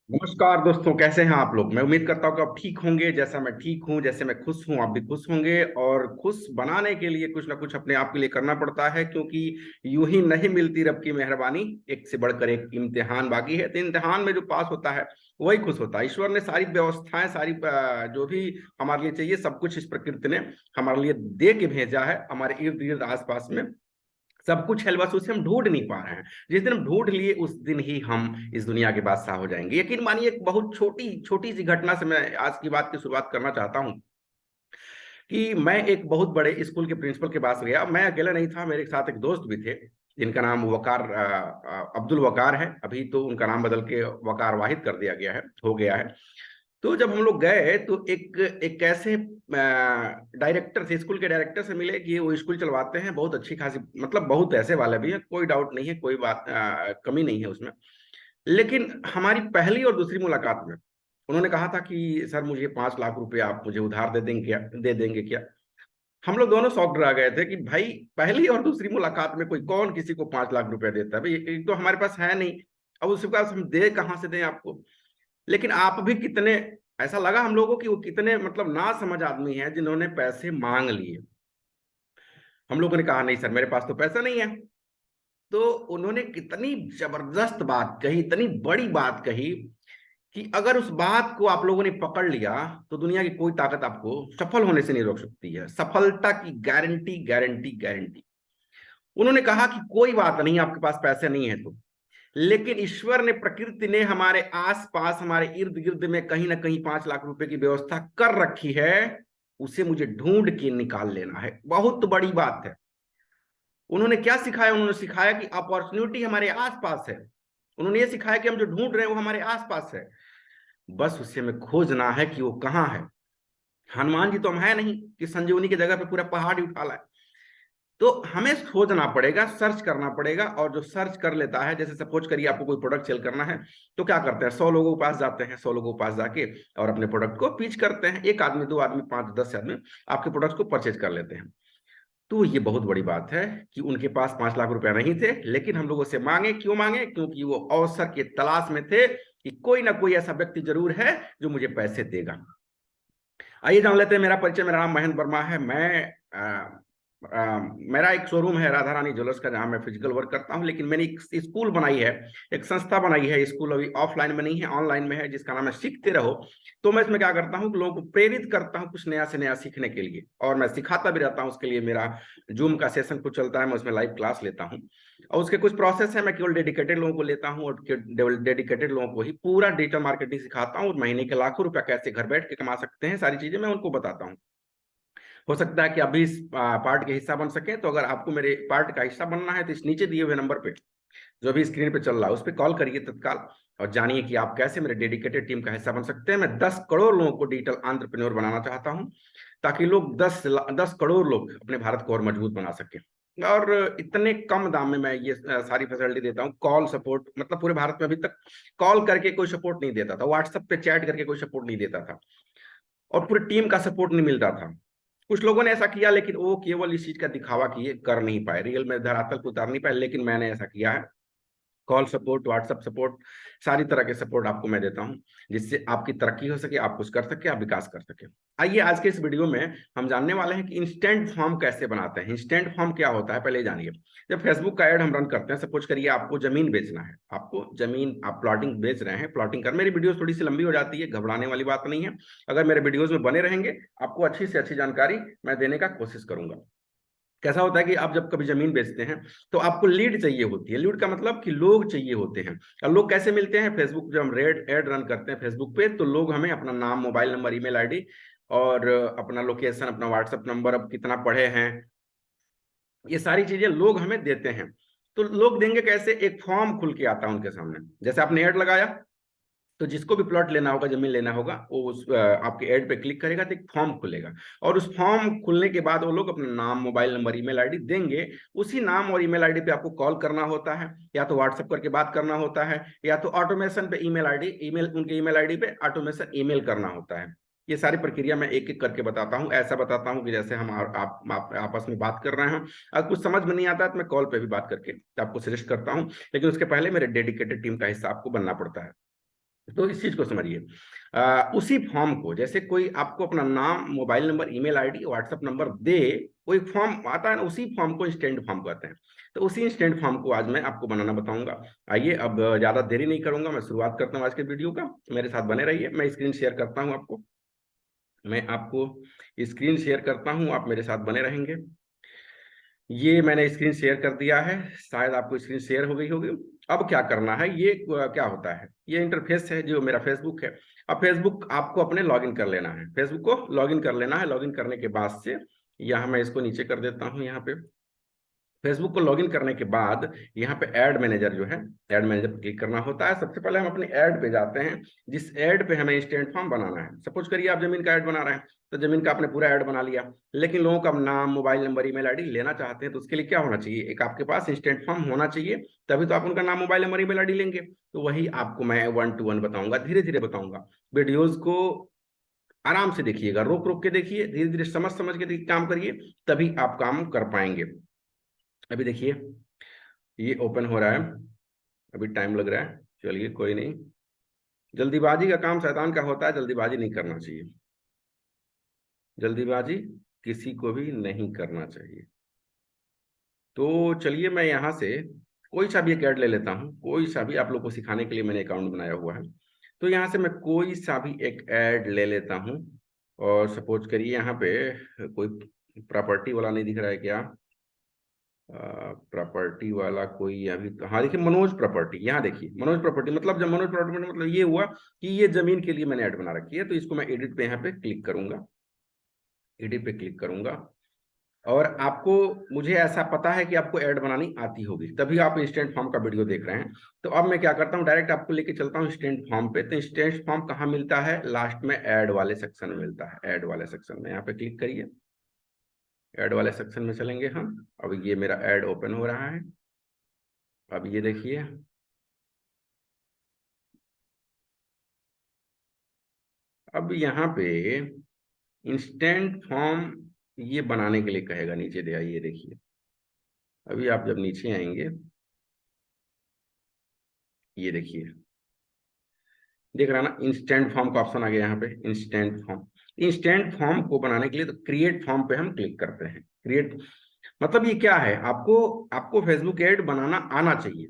नमस्कार दोस्तों, कैसे हैं आप लोग। मैं उम्मीद करता हूँ कि आप ठीक होंगे। जैसा मैं ठीक हूँ, जैसे मैं खुश हूँ, आप भी खुश होंगे। और खुश बनाने के लिए कुछ ना कुछ अपने आप के लिए करना पड़ता है, क्योंकि यूं ही नहीं मिलती रब की मेहरबानी। एक से बढ़कर एक इम्तिहान बाकी है, तो इम्तिहान में जो पास होता है वही खुश होता है। ईश्वर ने सारी व्यवस्थाएं, सारी जो भी हमारे लिए चाहिए, सब कुछ इस प्रकृति ने हमारे लिए दे के भेजा है। हमारे इर्द गिर्द आसपास में सब कुछ है, बस उसे हम ढूंढ नहीं पा रहे हैं। जिस दिन हम ढूंढ लिए उस दिन ही हम इस दुनिया के बादशाह हो जाएंगे। यकीन मानिए, एक बहुत छोटी छोटी सी घटना से मैं आज की बात की शुरुआत करना चाहता हूँ। कि मैं एक बहुत बड़े स्कूल के प्रिंसिपल के पास गया। मैं अकेला नहीं था, मेरे साथ एक दोस्त भी थे जिनका नाम वकार अब्दुल वकार है। अभी तो उनका नाम बदल के वकार वाहिद कर दिया गया है, हो गया है। तो जब हम लोग गए तो एक एक ऐसे डायरेक्टर से, स्कूल के डायरेक्टर से मिले कि वो स्कूल चलवाते हैं, बहुत अच्छी खासी, मतलब बहुत पैसे वाले भी हैं, कोई डाउट नहीं है, कोई बात कमी नहीं है उसमें। लेकिन हमारी पहली और दूसरी मुलाकात में उन्होंने कहा था कि सर, मुझे 5 लाख रुपए आप मुझे उधार दे देंगे क्या, दे देंगे क्या। हम लोग दोनों शॉक्ड रह गए थे कि भाई, पहली और दूसरी मुलाकात में कोई कौन किसी को 5 लाख रुपए देता है भाई, एक तो हमारे पास है नहीं। अब उसके पास हम दे कहाँ से दें आपको। लेकिन आप भी कितने, ऐसा लगा हम लोगों को कि वो कितने मतलब ना समझ आदमी हैं जिन्होंने पैसे मांग लिए। हम लोगों ने कहा नहीं सर, मेरे पास तो पैसा नहीं है। तो उन्होंने कितनी जबरदस्त बात कही, इतनी बड़ी बात कही कि अगर उस बात को आप लोगों ने पकड़ लिया तो दुनिया की कोई ताकत आपको सफल होने से नहीं रोक सकती है। सफलता की गारंटी, गारंटी, गारंटी। उन्होंने कहा कि कोई बात नहीं, आपके पास पैसे नहीं है तो, लेकिन ईश्वर ने, प्रकृति ने हमारे आसपास, हमारे इर्द गिर्द में कहीं ना कहीं 5 लाख रुपए की व्यवस्था कर रखी है। उसे मुझे ढूंढ के निकाल लेना है। बहुत बड़ी बात है। उन्होंने क्या सिखाया? उन्होंने सिखाया कि अपॉर्चुनिटी हमारे आसपास है। उन्होंने ये सिखाया कि हम जो ढूंढ रहे हैं वो हमारे आसपास है। बस उसे हमें खोजना है कि वो कहाँ है। हनुमान जी तो हम है नहीं कि संजीवनी की जगह पे पूरा पहाड़ ही उठा लाए। तो हमें खोजना पड़ेगा, सर्च करना पड़ेगा। और जो सर्च कर लेता है, जैसे सपोज करिए आपको कोई प्रोडक्ट सेल करना है, तो क्या करते हैं, 100 लोगों के पास जाते हैं, 100 लोगों के पास जाके और अपने प्रोडक्ट को पिच करते हैं। एक आदमी, दो आदमी, 5, 10 आदमी आपके प्रोडक्ट को परचेज कर लेते हैं। तो ये बहुत बड़ी बात है कि उनके पास 5 लाख रुपया नहीं थे, लेकिन हम लोगों से मांगे। क्यों मांगे? क्योंकि वो अवसर के तलाश में थे कि कोई ना कोई ऐसा व्यक्ति जरूर है जो मुझे पैसे देगा। आइए जान लेते हैं मेरा परिचय। मेरा नाम महेंद्र वर्मा है। मेरा एक शोरूम है राधा रानी ज्वेलर्स का, जहां मैं फिजिकल वर्क करता हूं। लेकिन मैंने एक स्कूल बनाई है, एक संस्था बनाई है। स्कूल अभी ऑफलाइन में नहीं है, ऑनलाइन में है, जिसका नाम है सीखते रहो। तो मैं इसमें क्या करता हूँ कि लोगों को प्रेरित करता हूँ कुछ नया से नया सीखने के लिए, और मैं सिखाता भी रहता हूँ। उसके लिए मेरा जूम का सेशन कुछ चलता है, मैं उसमें लाइव क्लास लेता हूँ। और उसके कुछ प्रोसेस है, मैं केवल डेडिकेटेड लोगों को लेता हूँ, और डेडिकेटेड लोगों को ही पूरा डिजिटल मार्केटिंग सिखाता हूँ। और महीने के लाखों रुपया कैसे घर बैठ के कमा सकते हैं, सारी चीजें मैं उनको बताता हूँ। हो सकता है कि आप भी इस पार्ट के हिस्सा बन सके। तो अगर आपको मेरे पार्ट का हिस्सा बनना है तो इस नीचे दिए हुए नंबर पे, जो भी स्क्रीन पे चल रहा है, उस पर कॉल करिए तत्काल, और जानिए कि आप कैसे मेरे डेडिकेटेड टीम का हिस्सा बन सकते हैं। मैं 10 करोड़ लोगों को डिजिटल एंटरप्रेन्योर बनाना चाहता हूं, ताकि लोग 10 करोड़ लोग अपने भारत को और मजबूत बना सके। और इतने कम दाम में मैं ये सारी फैसिलिटी देता हूँ। कॉल सपोर्ट, मतलब पूरे भारत में अभी तक कॉल करके कोई सपोर्ट नहीं देता था, व्हाट्सएप पे चैट करके कोई सपोर्ट नहीं देता था, और पूरी टीम का सपोर्ट नहीं मिलता था। कुछ लोगों ने ऐसा किया, लेकिन वो केवल इस चीज का दिखावा किए, कर नहीं पाए, रियल में धरातल को उतार नहीं पाए। लेकिन मैंने ऐसा किया है। कॉल सपोर्ट, व्हाट्सएप सपोर्ट, सारी तरह के सपोर्ट आपको मैं देता हूं, जिससे आपकी तरक्की हो सके, आप कुछ कर सके, आप विकास कर सके। आइए आज के इस वीडियो में हम जानने वाले हैं कि इंस्टेंट फॉर्म कैसे बनाते हैं। इंस्टेंट फॉर्म क्या होता है, पहले जानिए। जब फेसबुक का ऐड हम रन करते हैं, सपोज करिए आपको जमीन बेचना है, आपको जमीन, आप प्लॉटिंग बेच रहे हैं, प्लॉटिंग कर, मेरी वीडियो थोड़ी सी लंबी हो जाती है, घबराने वाली बात नहीं है। अगर मेरे वीडियोज में बने रहेंगे, आपको अच्छी से अच्छी जानकारी मैं देने का कोशिश करूंगा। कैसा होता है कि आप जब कभी जमीन बेचते हैं तो आपको लीड चाहिए होती है। लीड का मतलब कि लोग चाहिए होते हैं। और लोग कैसे मिलते हैं? फेसबुक, जब हम रेड एड रन करते हैं फेसबुक पे, तो लोग हमें अपना नाम, मोबाइल नंबर, ईमेल आईडी, और अपना लोकेशन, अपना व्हाट्सएप नंबर, अब कितना पढ़े हैं, ये सारी चीजें लोग हमें देते हैं। तो लोग देंगे कैसे? एक फॉर्म खुल के आता है उनके सामने। जैसे आपने ऐड लगाया, तो जिसको भी प्लॉट लेना होगा, जमीन लेना होगा, वो उस आपके ऐड पे क्लिक करेगा तो एक फॉर्म खुलेगा। और उस फॉर्म खुलने के बाद वो लोग अपना नाम, मोबाइल नंबर, ईमेल आईडी देंगे। उसी नाम और ईमेल आईडी पे आपको कॉल करना होता है, या तो व्हाट्सएप करके बात करना होता है, या तो ऑटोमेशन पे ईमेल आईडी, ईमेल, उनके ईमेल आईडी पे ऑटोमेशन ईमेल करना होता है। ये सारी प्रक्रिया मैं एक एक करके बताता हूँ। ऐसा बताता हूँ कि जैसे हम आप आपस में बात कर रहे हैं। अगर कुछ समझ में नहीं आता है तो मैं कॉल पे भी बात करके आपको सजेस्ट करता हूँ, लेकिन उसके पहले मेरे डेडिकेटेड टीम का हिस्सा आपको बनना पड़ता है। तो इस चीज को समझिए। उसी फॉर्म को, जैसे कोई आपको अपना नाम, mobile number, email ID, WhatsApp number दे, वो एक फॉर्म आता है ना, उसी फॉर्म को इंस्टेंट फॉर्म कहते हैं। तो उसी इंस्टेंट फॉर्म को आज मैं आपको बनाना बताऊंगा। आइए, अब ज्यादा देरी नहीं करूंगा, मैं शुरुआत करता हूँ आज के वीडियो का। मेरे साथ बने रहिए। मैं स्क्रीन शेयर करता हूँ आपको, मैं आपको स्क्रीन शेयर करता हूँ, आप मेरे साथ बने रहेंगे। ये मैंने स्क्रीन शेयर कर दिया है, शायद आपको स्क्रीन शेयर हो गई होगी। अब क्या करना है, ये क्या होता है, ये इंटरफेस है जो मेरा फेसबुक है। अब फेसबुक आपको अपने लॉगिन कर लेना है, फेसबुक को लॉगिन कर लेना है। लॉगिन करने के बाद से यहाँ मैं इसको नीचे कर देता हूँ। यहाँ पे फेसबुक को लॉगिन करने के बाद यहाँ पे ऐड मैनेजर जो है, ऐड मैनेजर पर क्लिक करना होता है। सबसे पहले हम अपने ऐड पे जाते हैं, जिस ऐड पे हमें इंस्टेंट फॉर्म बनाना है। सपोज करिए आप जमीन का ऐड बना रहे हैं, तो जमीन का आपने पूरा ऐड बना लिया, लेकिन लोगों का नाम, मोबाइल नंबर, ईमेल आईडी लेना चाहते हैं, तो उसके लिए क्या होना चाहिए, एक आपके पास इंस्टेंट फॉर्म होना चाहिए, तभी तो आप उनका नाम, मोबाइल नंबर, ईमेल आईडी लेंगे। तो वही आपको मैं 1 to 1 बताऊंगा, धीरे धीरे बताऊंगा। वीडियोज को आराम से देखिएगा, रोक रोक के देखिए, धीरे धीरे समझ समझ के काम करिए, तभी आप काम कर पाएंगे। अभी देखिए, ये ओपन हो रहा है, अभी टाइम लग रहा है, चलिए कोई नहीं। जल्दीबाजी का काम शैतान का होता है, जल्दीबाजी नहीं करना चाहिए, जल्दीबाजी किसी को भी नहीं करना चाहिए। तो चलिए, मैं यहाँ से कोई सा भी एक ऐड ले लेता हूँ, कोई सा भी, आप लोग को सिखाने के लिए मैंने अकाउंट बनाया हुआ है। तो यहाँ से मैं कोई सा भी एक ऐड ले लेता हूँ, और सपोज करिए यहाँ पे कोई प्रॉपर्टी वाला नहीं दिख रहा है क्या, प्रॉपर्टी वाला कोई अभी तो, हाँ देखिए, मनोज प्रॉपर्टी, यहाँ देखिए मनोज प्रॉपर्टी, मतलब जब मनोज प्रॉपर्टी मतलब ये हुआ कि ये जमीन के लिए मैंने ऐड बना रखी है। तो इसको मैं एडिट पे यहाँ पे क्लिक करूंगा, एडिट पे क्लिक करूंगा। और आपको, मुझे ऐसा पता है कि आपको ऐड बनानी आती होगी, तभी आप इंस्टेंट फॉर्म का वीडियो देख रहे हैं। तो अब मैं क्या करता हूँ, डायरेक्ट आपको लेके चलता हूँ इंस्टेंट फॉर्म पे। तो इंस्टेंट फॉर्म कहाँ मिलता है, लास्ट में ऐड वाले सेक्शन में मिलता है। ऐड वाले सेक्शन में यहाँ पे क्लिक करिए, ऐड वाले सेक्शन में चलेंगे हम। अब ये मेरा ऐड ओपन हो रहा है, अब ये देखिए, अब यहाँ पे इंस्टेंट फॉर्म ये बनाने के लिए कहेगा, नीचे दे आइए देखिए। अभी आप जब नीचे आएंगे, ये देखिए, देख रहा ना, इंस्टेंट फॉर्म का ऑप्शन आ गया यहाँ पे, इंस्टेंट फॉर्म। इंस्टेंट फॉर्म को बनाने के लिए तो क्रिएट फॉर्म पे हम क्लिक करते हैं। क्रिएट मतलब ये क्या है, आपको आपको फेसबुक ऐड बनाना आना चाहिए।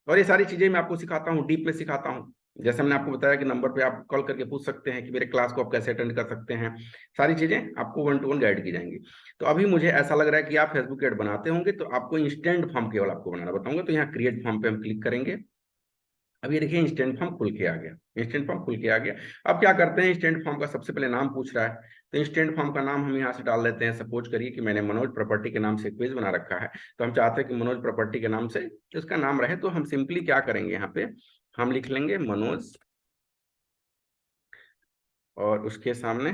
और ये सारी चीजें मैं आपको सिखाता हूँ, डीप में सिखाता हूँ। जैसे मैंने आपको बताया कि नंबर पे आप कॉल करके पूछ सकते हैं कि मेरे क्लास को आप कैसे अटेंड कर सकते हैं, सारी चीजें आपको 1 to 1 गाइड की जाएंगी। तो अभी मुझे ऐसा लग रहा है कि आप फेसबुक ऐड बनाते होंगे, तो आपको इंस्टेंट फॉर्म केवल आपको बनाना बताऊंगा। तो यहाँ क्रिएट फॉर्म पे हम क्लिक करेंगे। अब ये देखिए, इंस्टेंट फॉर्म खुल के आ गया, इंस्टेंट फॉर्म खुल के आ गया। अब क्या करते हैं, इंस्टेंट फॉर्म का सबसे पहले नाम पूछ रहा है, तो इंस्टेंट फॉर्म का नाम हम यहाँ से डाल देते हैं। सपोज करिए कि मैंने मनोज प्रॉपर्टी के नाम से एक पेज बना रखा है, तो हम चाहते हैं कि मनोज प्रॉपर्टी के नाम से उसका नाम रहे। तो हम सिंपली क्या करेंगे, यहाँ पे हम लिख लेंगे मनोज, और उसके सामने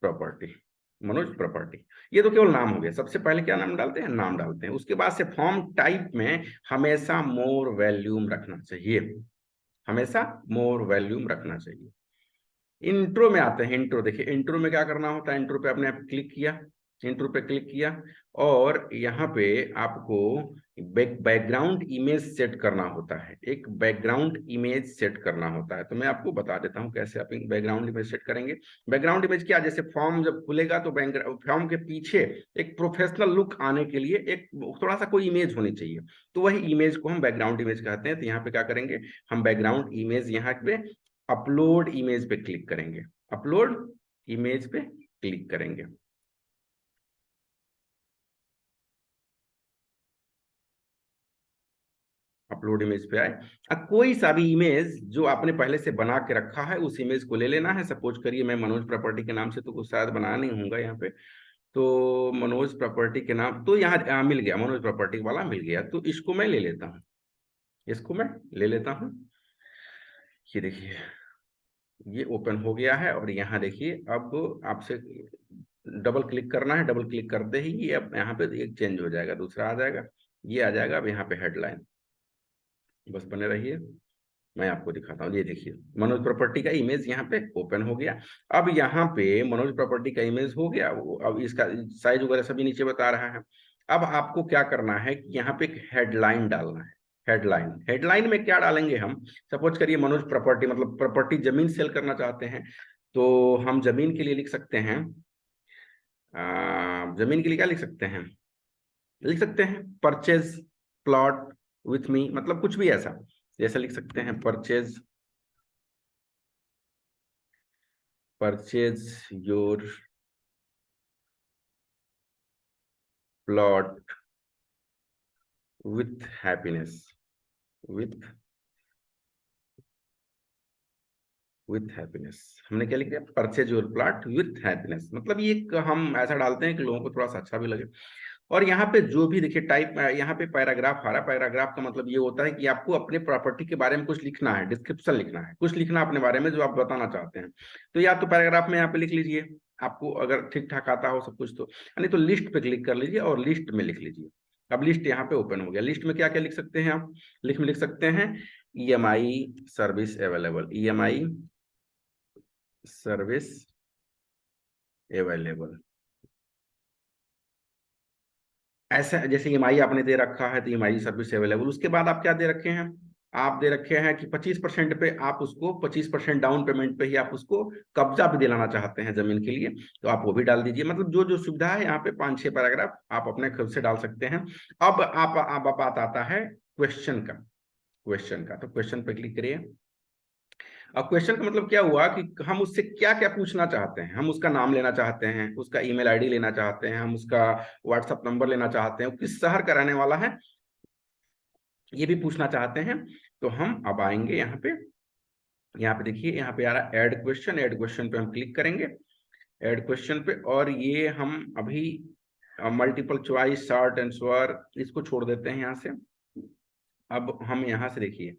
प्रॉपर्टी, मनोज प्रॉपर्टी। ये तो केवल नाम हो गया। सबसे पहले क्या नाम डालते हैं, नाम डालते हैं। उसके बाद से फॉर्म टाइप में हमेशा मोर वैल्यूम रखना चाहिए, हमेशा मोर वैल्यूम रखना चाहिए। इंट्रो में आते हैं, इंट्रो देखिए, इंट्रो में क्या करना होता है, इंट्रो पे आपने क्लिक किया, इंट्रो पे क्लिक किया, और यहाँ पे आपको बैकग्राउंड इमेज सेट करना होता है, एक बैकग्राउंड इमेज सेट करना होता है। तो मैं आपको बता देता हूँ कैसे आप बैकग्राउंड इमेज सेट करेंगे। बैकग्राउंड इमेज क्या, जैसे फॉर्म जब खुलेगा तो फॉर्म के पीछे एक प्रोफेशनल लुक आने के लिए एक थोड़ा सा कोई इमेज होनी चाहिए, तो वही इमेज को हम बैकग्राउंड इमेज कहते हैं। तो यहाँ पे क्या करेंगे, हम बैकग्राउंड इमेज यहाँ पे अपलोड इमेज पे क्लिक करेंगे, अपलोड इमेज पे क्लिक करेंगे। अपलोड इमेज पे आए, अब कोई सा भी इमेज जो आपने पहले से बना के रखा है, उस इमेज को ले लेना है। सपोज करिए मैं मनोज प्रॉपर्टी के नाम से तो कुछ शायद बनाया नहीं होगा यहाँ पे, तो मनोज प्रॉपर्टी के नाम तो यहाँ मिल गया, मनोज प्रॉपर्टी वाला मिल गया। तो इसको मैं ले लेता हूँ, इसको मैं ले लेता हूँ। ये देखिए, ये ओपन हो गया है। और यहाँ देखिए, अब आपसे डबल क्लिक करना है, डबल क्लिक करते ही ये अब यहाँ पे एक चेंज हो जाएगा, दूसरा आ जाएगा, ये आ जाएगा। अब यहाँ पे हेडलाइन, बस बने रहिए, मैं आपको दिखाता हूँ। ये देखिए, मनोज प्रॉपर्टी का इमेज यहाँ पे ओपन हो गया। अब यहाँ पे मनोज प्रॉपर्टी का इमेज हो गया, अब इसका साइज वगैरह सभी नीचे बता रहा है। अब आपको क्या करना है कि यहाँ पे एक हेडलाइन डालना है, हेडलाइन, हेडलाइन में क्या डालेंगे हम? सपोज करिए मनोज प्रॉपर्टी, मतलब प्रॉपर्टी जमीन सेल करना चाहते हैं, तो हम जमीन के लिए लिख सकते हैं, जमीन के लिए क्या लिख सकते हैं? लिख सकते हैं परचेज प्लॉट विथ मी, मतलब कुछ भी ऐसा, जैसा लिख सकते हैं purchase, purchase your plot with happiness, with with happiness. हमने क्या लिख दिया? Purchase your plot with happiness. मतलब ये हम ऐसा डालते हैं कि लोगों को थोड़ा सा अच्छा भी लगे। और यहाँ पे जो भी देखिए टाइप, यहाँ पे पैराग्राफ आ रहा है। पैराग्राफ का मतलब ये होता है कि आपको अपने प्रॉपर्टी के बारे में कुछ लिखना है, डिस्क्रिप्शन लिखना है, कुछ लिखना अपने बारे में जो आप बताना चाहते हैं। तो या तो पैराग्राफ में यहाँ पे लिख लीजिए, आपको अगर ठीक ठाक आता हो सब कुछ तो, नहीं तो लिस्ट पे क्लिक कर लीजिए और लिस्ट में लिख लीजिए। अब लिस्ट यहाँ पे ओपन हो गया। लिस्ट में क्या क्या लिख सकते हैं आप? लिख सकते हैं EMI service available, EMI service available. ऐसा जैसे EMI आपने दे रखा है तो EMI सर्विस अवेलेबल। उसके बाद आप क्या दे रखे हैं? आप दे रखे हैं कि 25% पे आप उसको, 25% डाउन पेमेंट पे ही आप उसको कब्जा भी दिलाना चाहते हैं जमीन के लिए, तो आप वो भी डाल दीजिए। मतलब जो जो सुविधा है यहाँ पे 5-6 पैराग्राफ आप अपने खुद से डाल सकते हैं। अब आप बात आता है क्वेश्चन का। क्वेश्चन का तो क्वेश्चन पे क्लिक करिए। अब क्वेश्चन का मतलब क्या हुआ कि हम उससे क्या क्या पूछना चाहते हैं। हम उसका नाम लेना चाहते हैं, उसका ईमेल आईडी लेना चाहते हैं, हम उसका व्हाट्सएप नंबर लेना चाहते हैं, किस शहर का रहने वाला है ये भी पूछना चाहते हैं। तो हम अब आएंगे यहाँ पे देखिए, यहाँ पे आ रहा है ऐड क्वेश्चन। ऐड क्वेश्चन पे हम क्लिक करेंगे, ऐड क्वेश्चन पे। और ये हम अभी मल्टीपल चॉइस, शॉर्ट आंसर इसको छोड़ देते हैं यहाँ से। अब हम यहाँ से देखिए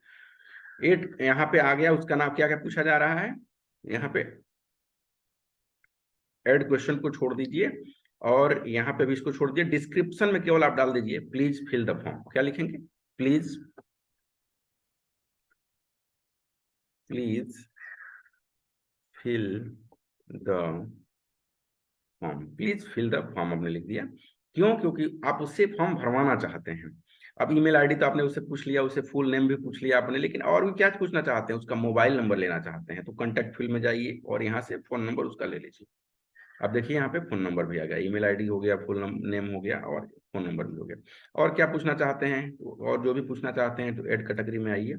एट यहाँ पे आ गया, उसका नाम क्या क्या पूछा जा रहा है। यहाँ पे ऐड क्वेश्चन को छोड़ दीजिए और यहाँ पे भी इसको छोड़ दीजिए। डिस्क्रिप्शन में केवल आप डाल दीजिए प्लीज फिल द फॉर्म। क्या लिखेंगे? Please, please fill the form, please fill the form आपने लिख दिया। क्यों? क्योंकि आप उससे फॉर्म भरवाना चाहते हैं। अब ईमेल आईडी तो आपने उससे पूछ लिया, उससे फुल नेम भी पूछ लिया आपने, लेकिन और भी क्या पूछना चाहते हैं? उसका मोबाइल नंबर लेना चाहते हैं। तो कॉन्टैक्ट फील्ड में जाइए और यहाँ से फोन नंबर उसका ले लीजिए। अब देखिए यहाँ पे फोन नंबर भी आ गया, ईमेल आईडी हो गया, फुल नेम हो गया और फोन नंबर भी हो गया। और क्या पूछना चाहते हैं? और जो भी पूछना चाहते हैं तो ऐड कैटेगरी में आइए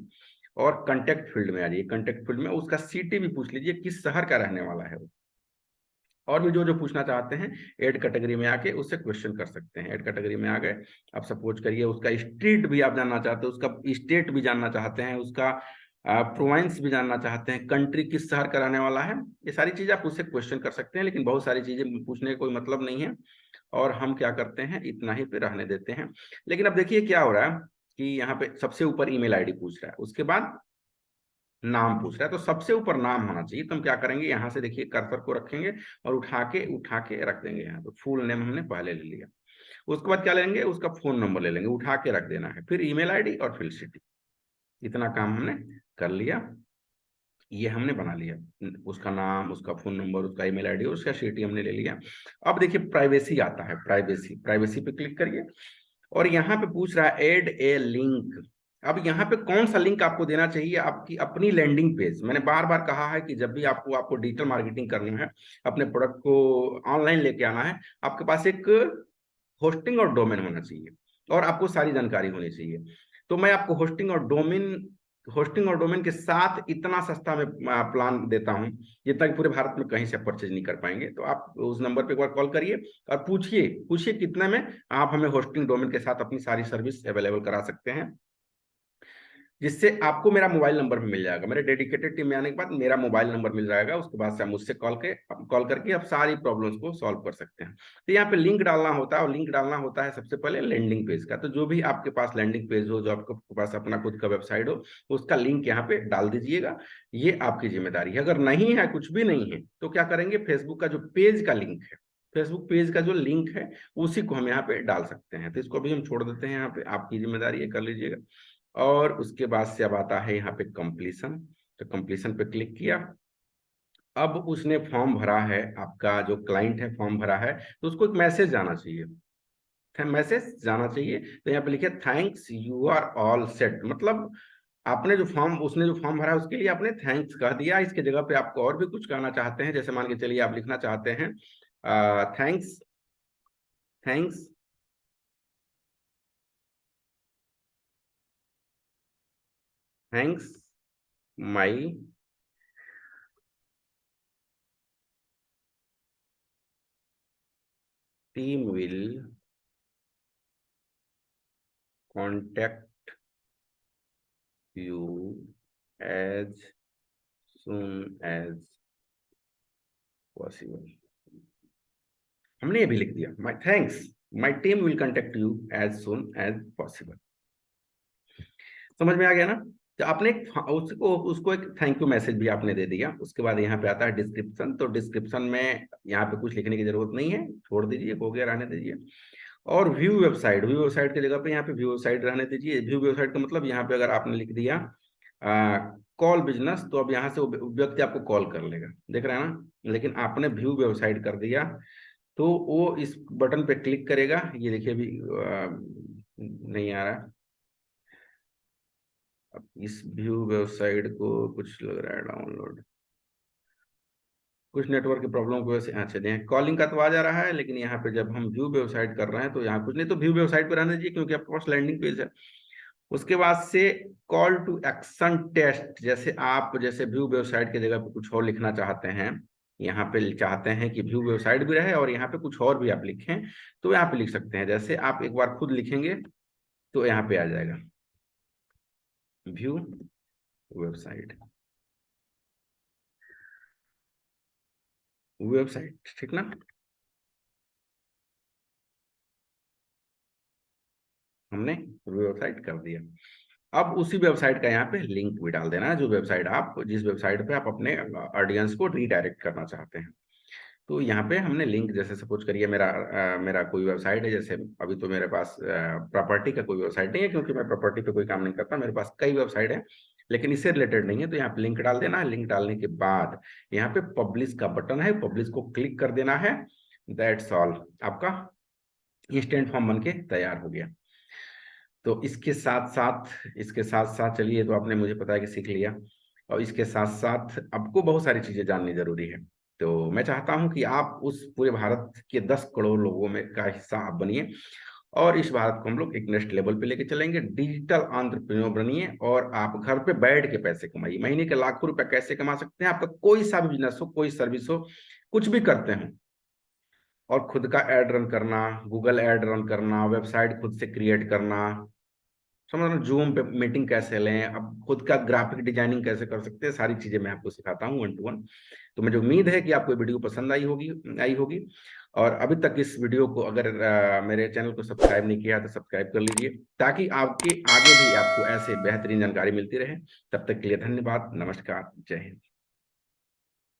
और कांटेक्ट फील्ड में आ जाइए। कांटेक्ट फील्ड में उसका सिटी भी पूछ लीजिए, किस शहर का रहने वाला है वो। और भी जो जो पूछना चाहते हैं ऐड कैटेगरी में आके उससे क्वेश्चन कर सकते हैं। ऐड कैटेगरी में आ गए। अब सपोज करिए उसका स्ट्रीट भी आप जानना चाहते हैं, उसका स्टेट भी जानना चाहते हैं, उसका प्रोविंस भी जानना चाहते हैं, कंट्री किस शहर का रहने वाला है। ये सारी चीजें आप उससे क्वेश्चन कर सकते हैं, लेकिन बहुत सारी चीजें पूछने का कोई मतलब नहीं है। और हम क्या करते हैं, इतना ही पे रहने देते हैं। लेकिन अब देखिए क्या हो रहा है कि यहाँ पे सबसे ऊपर ईमेल आईडी पूछ रहा है, उसके बाद नाम पूछ रहा है। तो सबसे ऊपर नाम होना चाहिए। तो हम क्या करेंगे, यहाँ से देखिए कर्सर को रखेंगे और उठा के रख देंगे। यहाँ पे फुल नेम हमने पहले ले लिया। उसके बाद क्या लेंगे, उसका फोन नंबर ले लेंगे, उठा के रख देना है, फिर ईमेल आईडी और फिर सिटी। इतना काम हमने कर लिया। ये हमने बना लिया, उसका नाम, उसका फोन नंबर, उसका ईमेल आईडी और उसका सिटी हमने ले लिया। अब देखिए प्राइवेसी आता है। प्राइवेसी, प्राइवेसी पे क्लिक करिए और यहाँ पे पूछ रहा है एड ए लिंक। अब यहाँ पे कौन सा लिंक आपको देना चाहिए? आपकी अपनी लैंडिंग पेज। मैंने बार बार कहा है कि जब भी आपको आपको डिजिटल मार्केटिंग करना है, अपने प्रोडक्ट को ऑनलाइन लेके आना है, आपके पास एक होस्टिंग और डोमेन होना चाहिए और आपको सारी जानकारी होनी चाहिए। तो मैं आपको होस्टिंग और डोमेन के साथ इतना सस्ता में प्लान देता हूं जितना कि पूरे भारत में कहीं से परचेज नहीं कर पाएंगे। तो आप उस नंबर पे एक बार कॉल करिए और पूछिए पूछिए कितने में आप हमें होस्टिंग डोमेन के साथ अपनी सारी सर्विस अवेलेबल करा सकते हैं, जिससे आपको मेरा मोबाइल नंबर भी मिल जाएगा। मेरे डेडिकेटेड टीम में आने के बाद मेरा मोबाइल नंबर मिल जाएगा। उसके बाद से हम मुझसे कॉल करके आप सारी प्रॉब्लम्स को सॉल्व कर सकते हैं। तो यहाँ पे लिंक डालना होता है और लिंक डालना होता है सबसे पहले लैंडिंग पेज का। तो जो भी आपके पास लैंडिंग पेज हो, जो आपके पास अपना खुद का वेबसाइट हो, उसका लिंक यहाँ पे डाल दीजिएगा। ये आपकी जिम्मेदारी है। अगर नहीं है, कुछ भी नहीं है, तो क्या करेंगे, फेसबुक का जो पेज का लिंक है, फेसबुक पेज का जो लिंक है उसी को हम यहाँ पे डाल सकते हैं। तो इसको भी हम छोड़ देते हैं यहाँ पे, आपकी जिम्मेदारी है, कर लीजिएगा। और उसके बाद से अब आता है यहाँ पे कंप्लीशन। तो कंप्लीशन पे क्लिक किया। अब उसने फॉर्म भरा है, आपका जो क्लाइंट है फॉर्म भरा है, तो उसको एक मैसेज आना चाहिए। मैसेज जाना चाहिए। तो यहाँ पे लिखे thanks you are all set, मतलब आपने जो फॉर्म, उसने जो फॉर्म भरा उसके लिए आपने थैंक्स कह दिया। इसके जगह पे आपको और भी कुछ कहना चाहते हैं, जैसे मान के चलिए आप लिखना चाहते हैं thanks, thanks thanks my team will contact you as soon as possible. हमने ये भी लिख दिया, my thanks, my team will contact you as soon as possible. समझ में आ गया ना? तो आपने उसको उसको एक थैंक यू मैसेज भी आपने दे दिया। उसके बाद यहाँ पे आता है डिस्क्रिप्शन। तो डिस्क्रिप्शन में यहाँ पे कुछ लिखने की जरूरत नहीं है, छोड़ दीजिए, हो गया, रहने दीजिए। और व्यू वेबसाइट, व्यू वेबसाइट की जगह पे यहाँ पे व्यू वेबसाइट रहने दीजिए। व्यू वेबसाइट का मतलब यहाँ पे अगर आपने लिख दिया कॉल बिजनेस, तो अब यहाँ से वो व्यक्ति आपको कॉल कर लेगा, देख रहे हैं ना। लेकिन आपने व्यू वेबसाइट कर दिया तो वो इस बटन पे क्लिक करेगा। ये देखिए अभी नहीं आ रहा। अब इस व्यू वेबसाइट को कुछ लग रहा है डाउनलोड, कुछ नेटवर्क की प्रॉब्लम की वजह से। अच्छा देखिए कॉलिंग का तो आ जा रहा है, लेकिन यहाँ पे जब हम व्यू वेबसाइट कर रहे हैं तो यहाँ कुछ नहीं। तो व्यू वेबसाइट पे रहने दीजिए क्योंकि आपके पास लैंडिंग पेज है। उसके बाद से कॉल टू एक्शन टेस्ट, जैसे आप जैसे व्यू वेबसाइट की जगह पे कुछ और लिखना चाहते हैं, यहाँ पे चाहते हैं कि व्यू वेबसाइट भी रहे और यहाँ पे कुछ और भी आप लिखें, तो यहाँ पे लिख सकते हैं। जैसे आप एक बार खुद लिखेंगे तो यहाँ पे आ जाएगा व्यू वेबसाइट, वेबसाइट, ठीक ना। हमने वेबसाइट कर दिया। अब उसी वेबसाइट का यहाँ पे लिंक भी डाल देना है, जो वेबसाइट आप, जिस वेबसाइट पे आप अपने ऑडियंस को रीडायरेक्ट करना चाहते हैं। तो यहाँ पे हमने लिंक, जैसे सपोज करिए मेरा कोई वेबसाइट है, जैसे अभी तो मेरे पास प्रॉपर्टी का कोई वेबसाइट नहीं है क्योंकि मैं प्रॉपर्टी पे कोई काम नहीं करता, मेरे पास कई वेबसाइट है लेकिन इससे रिलेटेड नहीं है। तो यहाँ पे लिंक डाल देना है। लिंक डालने के बाद यहाँ पे पब्लिश का बटन है, पब्लिश को क्लिक कर देना है। दैट्स ऑल, आपका इंस्टेंट फॉर्म बन के तैयार हो गया। तो इसके साथ साथ चलिए, तो आपने मुझे पता है कि सीख लिया, और इसके साथ साथ आपको बहुत सारी चीजें जाननी जरूरी है। तो मैं चाहता हूं कि आप उस पूरे भारत के 10 करोड़ लोगों में का हिस्सा आप बनिए, और इस भारत को हम लोग एक नेक्स्ट लेवल पे लेके चलेंगे। डिजिटल एंटरप्रेन्योर बनिए और आप घर पे बैठ के पैसे कमाइए। महीने के लाखों रुपए कैसे कमा सकते हैं? आपका कोई सा भी बिजनेस हो, कोई सर्विस हो, कुछ भी करते हो, और खुद का एड रन करना, गूगल एड रन करना, वेबसाइट खुद से क्रिएट करना, समझ लो जूम पे मीटिंग कैसे लें, अब खुद का ग्राफिक डिजाइनिंग कैसे कर सकते हैं, सारी चीजें मैं आपको सिखाता हूँ 1 to 1। तो मुझे उम्मीद है कि आपको वीडियो पसंद आई होगी। और अभी तक इस वीडियो को अगर मेरे चैनल को सब्सक्राइब नहीं किया तो सब्सक्राइब कर लीजिए, ताकि आपके आगे भी आपको ऐसे बेहतरीन जानकारी मिलती रहे। तब तक के लिए धन्यवाद, नमस्कार, जय हिंद।